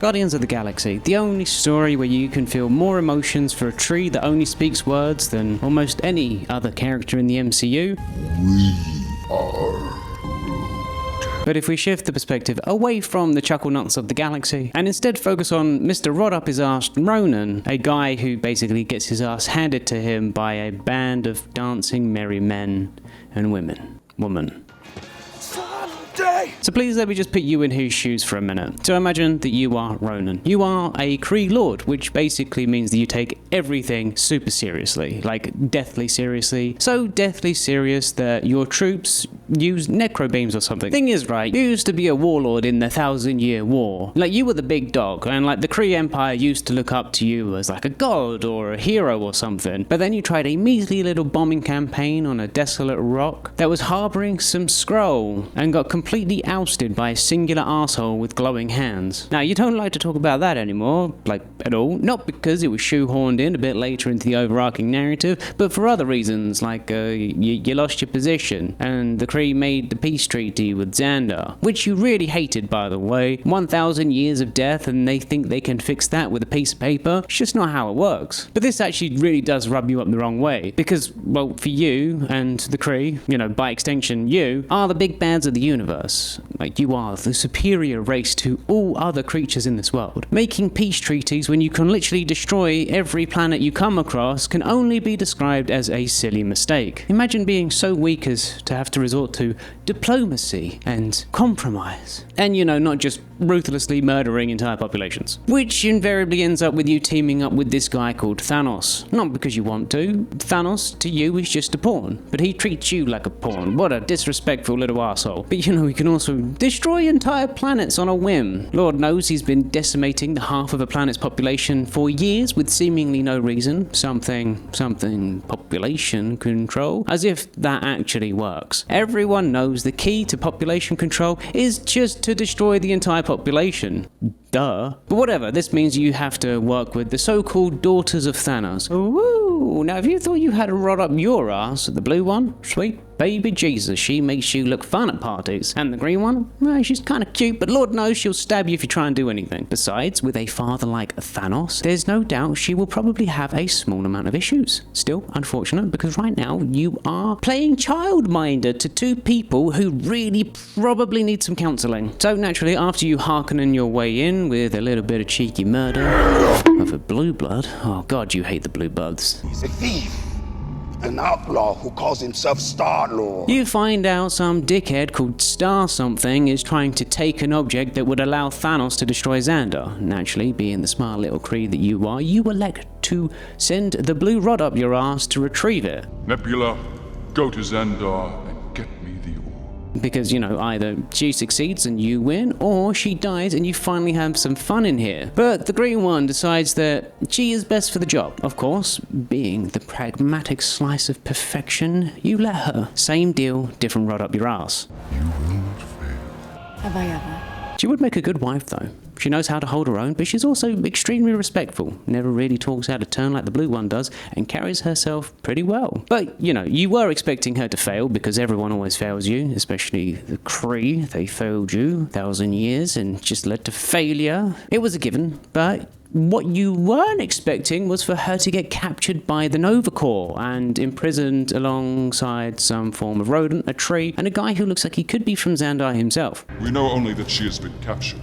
Guardians of the Galaxy, the only story where you can feel more emotions for a tree that only speaks words than almost any other character in the MCU. We are. But if we shift the perspective away from the chuckle nuts of the galaxy and instead focus on Mr. Rod Up His Arse Ronan, a guy who basically gets his ass handed to him by a band of dancing merry men and woman. So please let me just put you in his shoes for a minute. So imagine that you are Ronan. You are a Kree Lord, which basically means that you take everything super seriously, like deathly seriously. So deathly serious that your troops use necro beams or something. Thing is, right, you used to be a warlord in the 1,000-Year War. Like, you were the big dog, and like the Kree Empire used to look up to you as like a god or a hero or something. But then you tried a measly little bombing campaign on a desolate rock that was harboring some Skrull and got completely ousted by a singular asshole with glowing hands. Now, you don't like to talk about that anymore, like, at all. Not because it was shoehorned in a bit later into the overarching narrative, but for other reasons, like, you lost your position, and the Kree made the peace treaty with Xandar, which you really hated, by the way. 1,000 years of death, and they think they can fix that with a piece of paper. It's just not how it works. But this actually really does rub you up the wrong way, because, well, for you and the Kree, you know, by extension, you are the big bads of the universe. Like, you are the superior race to all other creatures in this world. Making peace treaties when you can literally destroy every planet you come across can only be described as a silly mistake. Imagine being so weak as to have to resort to diplomacy and compromise. And, you know, not just ruthlessly murdering entire populations. Which invariably ends up with you teaming up with this guy called Thanos. Not because you want to. Thanos, to you, is just a pawn. But he treats you like a pawn. What a disrespectful little asshole. But, you know, he can also destroy entire planets on a whim. Lord knows he's been decimating the half of a planet's population for years with seemingly no reason. Something population control. As if that actually works. Everyone knows the key to population control is just to destroy the entire population. Duh. But whatever, this means you have to work with the so-called daughters of Thanos. Ooh, now if you thought you had to rod up your ass at the blue one, sweet baby Jesus, she makes you look fun at parties. And the green one, well, she's kind of cute, but Lord knows she'll stab you if you try and do anything. Besides, with a father like Thanos, there's no doubt she will probably have a small amount of issues. Still unfortunate, because right now you are playing childminder to two people who really probably need some counselling. So naturally, after you hearkening your way in with a little bit of cheeky murder of a blue blood, oh god, you hate the blue bloods. He's a thief. An outlaw who calls himself Star-Lord. You find out some dickhead called Star Something is trying to take an object that would allow Thanos to destroy Xandar. Naturally, being the smart little Kree that you are, you elect to send the blue rod up your ass to retrieve it. Nebula, go to Xandar and get me the orb. Because, you know, either she succeeds and you win, or she dies and you finally have some fun in here. But the green one decides that she is best for the job. Of course, being the pragmatic slice of perfection, you let her. Same deal, different rod up your ass. You won't fail. Have I ever? She would make a good wife, though. She knows how to hold her own, but she's also extremely respectful, never really talks out of turn like the blue one does, and carries herself pretty well. But, you know, you were expecting her to fail, because everyone always fails you, especially the Kree. They failed you 1,000 years and just led to failure. It was a given, but what you weren't expecting was for her to get captured by the Nova Corps and imprisoned alongside some form of rodent, a tree, and a guy who looks like he could be from Xandar himself. We know only that she has been captured.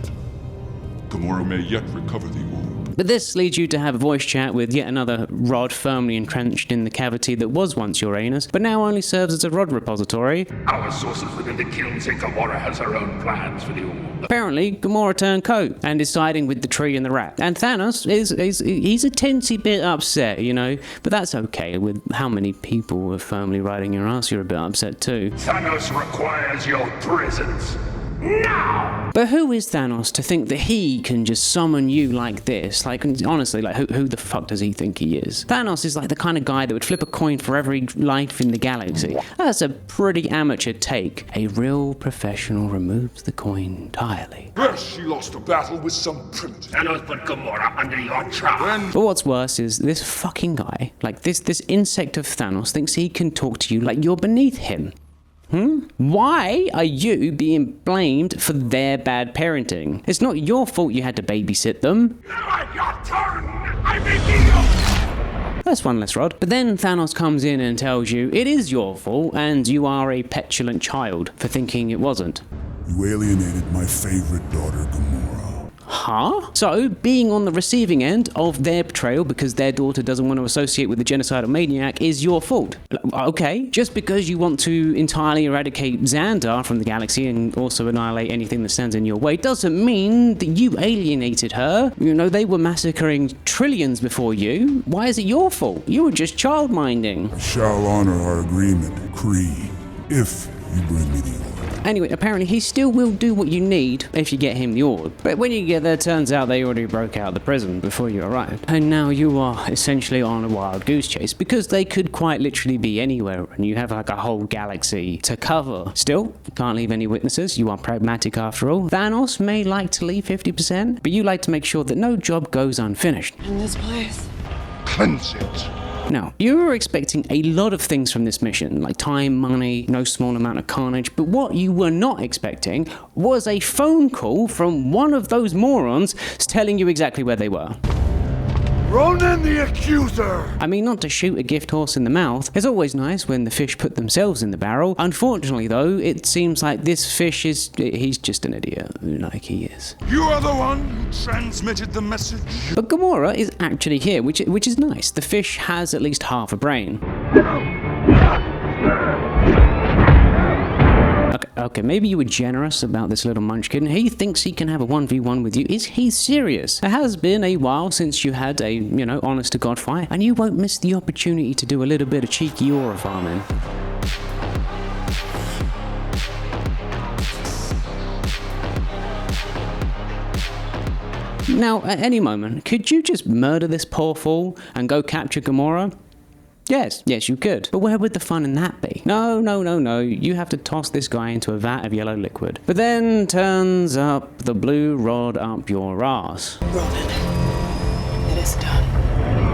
Gamora may yet recover the orb. But this leads you to have a voice chat with yet another rod firmly entrenched in the cavity that was once your anus, but now only serves as a rod repository. Our sources within the kiln say Gamora has her own plans for the orb. Apparently, Gamora turned coat and is siding with the tree and the rat. And Thanos he's a teensy bit upset, you know, but that's okay. With how many people are firmly riding your ass, you're a bit upset too. Thanos requires your presence. Now! But who is Thanos to think that he can just summon you like this? Like, honestly, like, who the fuck does he think he is? Thanos is like the kind of guy that would flip a coin for every life in the galaxy. That's a pretty amateur take. A real professional removes the coin entirely. Yes, she lost a battle with some primitive. Thanos put Gamora under your trap. But what's worse is this fucking guy, like this insect of Thanos, thinks he can talk to you like you're beneath him. Why are you being blamed for their bad parenting? It's not your fault you had to babysit them. Now your turn! I may be That's one less rod. But then Thanos comes in and tells you it is your fault and you are a petulant child for thinking it wasn't. You alienated my favorite daughter, Gamora. Huh? So, being on the receiving end of their betrayal because their daughter doesn't want to associate with the genocidal maniac is your fault. Okay, just because you want to entirely eradicate Xandar from the galaxy and also annihilate anything that stands in your way doesn't mean that you alienated her. You know, they were massacring trillions before you. Why is it your fault? You were just child-minding. I shall honor our agreement, Kree, if you bring me the orb. Anyway, apparently he still will do what you need if you get him the orb. But when you get there, turns out they already broke out of the prison before you arrived. And now you are essentially on a wild goose chase because they could quite literally be anywhere and you have like a whole galaxy to cover. Still, you can't leave any witnesses. You are pragmatic after all. Thanos may like to leave 50%, but you like to make sure that no job goes unfinished. In this place. Cleanse it. Now, you were expecting a lot of things from this mission, like time, money, no small amount of carnage, but what you were not expecting was a phone call from one of those morons telling you exactly where they were. Ronan the Accuser! I mean, not to shoot a gift horse in the mouth. It's always nice when the fish put themselves in the barrel. Unfortunately, though, it seems like this fish he's just an idiot, like he is. You are the one who transmitted the message? But Gamora is actually here, which is nice. The fish has at least half a brain. Okay, maybe you were generous about this little munchkin. He thinks he can have a 1v1 with you. Is he serious? It has been a while since you had a, honest-to-God fight, and you won't miss the opportunity to do a little bit of cheeky aura farming. Now, at any moment, could you just murder this poor fool and go capture Gamora? Yes, you could. But where would the fun in that be? No. You have to toss this guy into a vat of yellow liquid. But then turns up the blue rod up your ass. Ronan, it is done.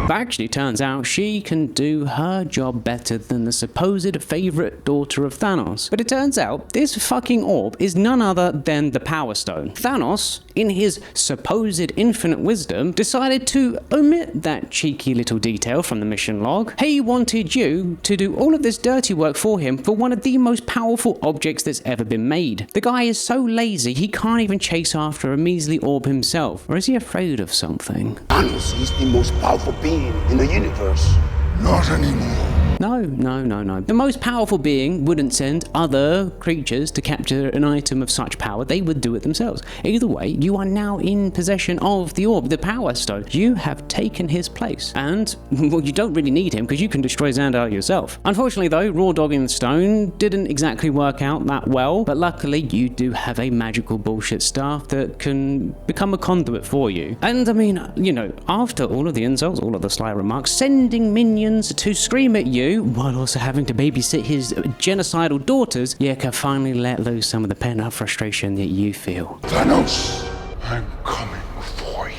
But actually turns out she can do her job better than the supposed favorite daughter of Thanos. But it turns out this fucking orb is none other than the Power Stone. Thanos, in his supposed infinite wisdom, decided to omit that cheeky little detail from the mission log. He wanted you to do all of this dirty work for him for one of the most powerful objects that's ever been made. The guy is so lazy he can't even chase after a measly orb himself. Or is he afraid of something? Thanos is the most powerful being in the universe. Not anymore. No. The most powerful being wouldn't send other creatures to capture an item of such power. They would do it themselves. Either way, you are now in possession of the orb, the Power Stone. You have taken his place. And, well, you don't really need him because you can destroy Xandar yourself. Unfortunately, though, raw dogging the stone didn't exactly work out that well. But luckily, you do have a magical bullshit staff that can become a conduit for you. And, I mean, after all of the insults, all of the sly remarks, sending minions to scream at you while also having to babysit his genocidal daughters, you can finally let loose some of the pent-up frustration that you feel. Thanos, I'm coming for you.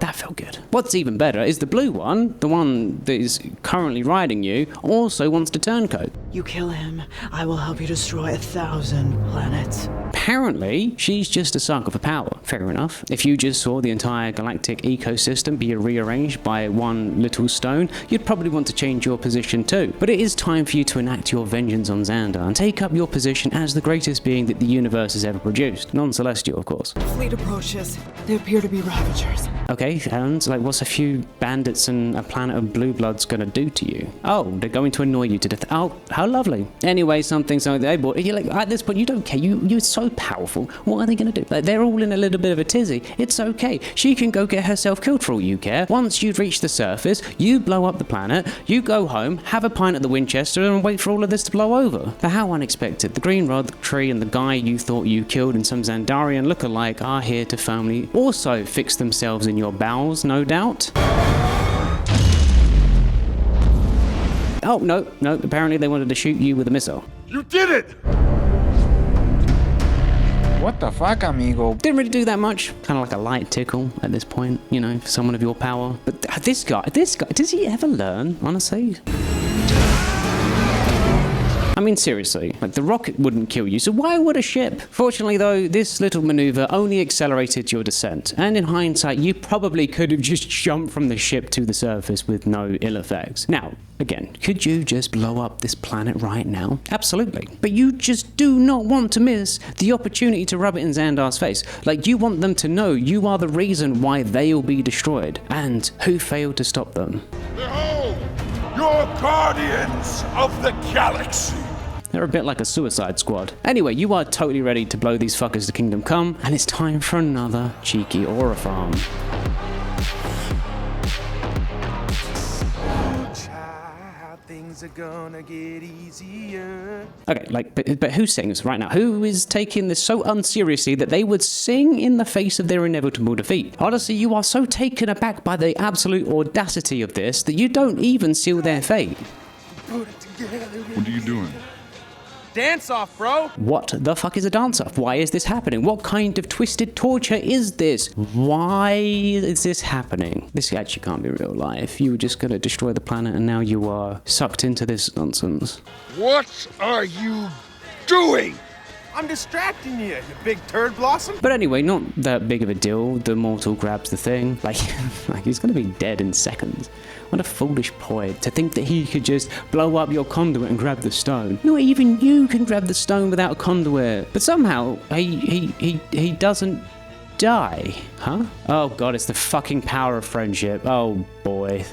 That felt good. What's even better is the blue one, the one that is currently riding you, also wants to turncoat. You kill him, I will help you destroy 1,000 planets. Apparently, she's just a sucker for power. Fair enough. If you just saw the entire galactic ecosystem be rearranged by one little stone, you'd probably want to change your position too. But it is time for you to enact your vengeance on Xandar and take up your position as the greatest being that the universe has ever produced. Non-celestial, of course. Fleet approaches. They appear to be Ravagers. Okay, and what's a few bandits and a planet of blue bloods gonna do to you? Oh, they're going to annoy you to death. Oh, how lovely. Anyway, something they bought. You're like, at this point, you don't care. You're so powerful. What are they gonna do? They're all in a little bit of a tizzy. It's okay. She can go get herself killed for all you care. Once you've reached the surface, you blow up the planet, you go home, have a pint at the Winchester, and wait for all of this to blow over. But how unexpected. The green rod, the tree, and the guy you thought you killed and some Xandarian look-alike are here to firmly also fix themselves in your bowels, no doubt. Oh, no, apparently they wanted to shoot you with a missile. You did it! What the fuck, amigo? Didn't really do that much. Kind of like a light tickle at this point, for someone of your power. But this guy, does he ever learn, honestly? I mean, seriously, like the rocket wouldn't kill you, so why would a ship? Fortunately though, this little maneuver only accelerated your descent, and in hindsight, you probably could have just jumped from the ship to the surface with no ill effects. Now, again, could you just blow up this planet right now? Absolutely. But you just do not want to miss the opportunity to rub it in Xandar's face. Like, you want them to know you are the reason why they'll be destroyed, and who failed to stop them. Behold, your guardians of the galaxy! They're a bit like a Suicide Squad. Anyway, you are totally ready to blow these fuckers to Kingdom Come, and it's time for another cheeky aura farm. Things are gonna get easier. Okay, like, but who sings right now? Who is taking this so unseriously that they would sing in the face of their inevitable defeat? Honestly, you are so taken aback by the absolute audacity of this that you don't even seal their fate. What are you doing? Dance off, bro! What the fuck is a dance-off? Why is this happening? What kind of twisted torture is this? Why is this happening? This actually can't be real life. You were just gonna destroy the planet and now you are sucked into this nonsense. What are you doing? I'm distracting you, you big turd blossom. But anyway, not that big of a deal. The mortal grabs the thing. Like he's gonna be dead in seconds. What a foolish ploy to think that he could just blow up your conduit and grab the stone. Not even you can grab the stone without a conduit. But somehow, he doesn't die. Huh? Oh god, it's the fucking power of friendship. Oh boy.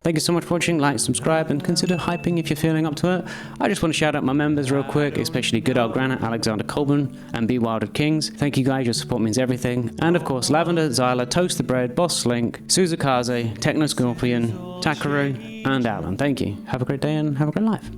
Thank you so much for watching, like, subscribe, and consider hyping if you're feeling up to it. I just want to shout out my members real quick, especially Good Old Granite, Alexander Colburn, and Be Wilded Kings. Thank you guys, your support means everything. And of course, Lavender, Zyla, Toast the Bread, Boss Slink, Suzukaze, Techno Scorpion, Takaru, and Alan. Thank you. Have a great day and have a great life.